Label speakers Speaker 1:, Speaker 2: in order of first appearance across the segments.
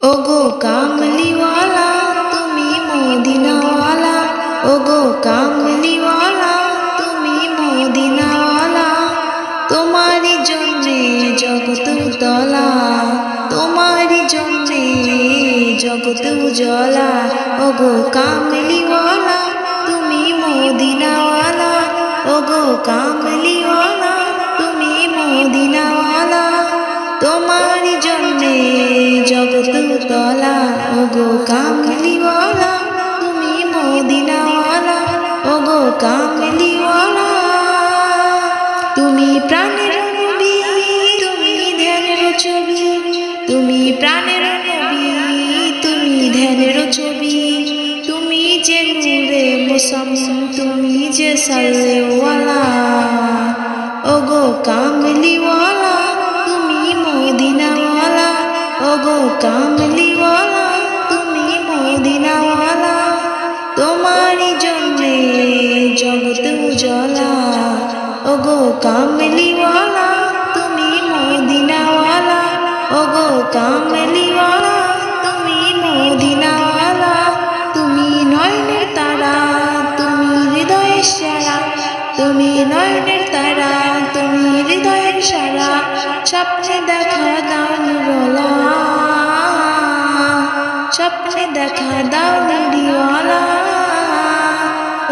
Speaker 1: ओगो कामलीवाला तुमी मोदिनावाला, ओगो कामलीवाला तुमी मोदिनावाला। तुम्हारी जन्मे जगत उतला, तुम्हारी जन्मे जगत उजला। ओगो कामलीवाला तुमी मोदिनावाला, ओगो कामलीवाला तुमी मोदिनावाला। तुम्हारी जन्मे जगत उतला, ओगो कामलीवाला तुमी मोदिनावाला, ओगो कामलीवाला। तुमी प्राणेर नबी, तुमी ध्यानेर छवि, तुमी प्राणेर नबी, तुमी ध्यानेर छवि। तुमी जे नूरे मुसम, तुमी जे साल्लेवाला, ओगो कामलीवाला मोदिनावाला, ओगो कामलीवाला तुमी मोदिनावाला। तुम्हारी जन्मे जगत उजला, ओगो कामलीवाला तुमी मोदिनावाला, ओगो कामलीवाला तुमी मोदिनावाला। तुमी नयनेर तारा, तुमी हृदयेर सारा, तुमी नयनेर तारा, तुमी हृदयेर सारा। স্বপ্নে দেখা দাও নুরওয়ালা, স্বপ্নে দেখা দাও নুরিওয়ালা।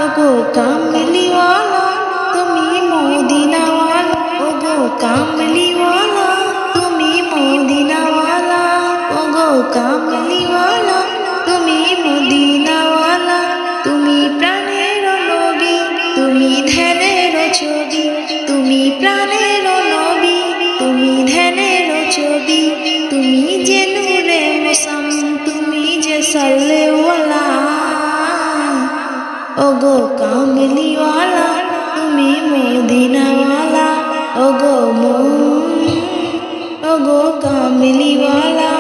Speaker 1: ওগো কামলিওয়ালা তুমি মদিনাওয়ালা, ওগো কামলিওয়ালা তুমি মদিনাওয়ালা, ওগো কামলিওয়ালা তুমি মদিনাওয়ালা। তুমি প্রাণের নবী, তুমি ধ্যানের ছবি, তুমি প্রাণের নবী, তুমি ধ্যানের ছবি। তুমি যে নূরে মুসাম, তুমি যে সাল্লেওয়ালা, ওগো কামলিওয়ালা তুমি মদিনাওয়ালা, ওগো ওগো কামলিওয়ালা,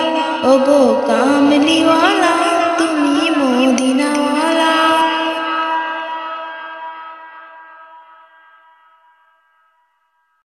Speaker 1: ওগো কামলিওয়ালা।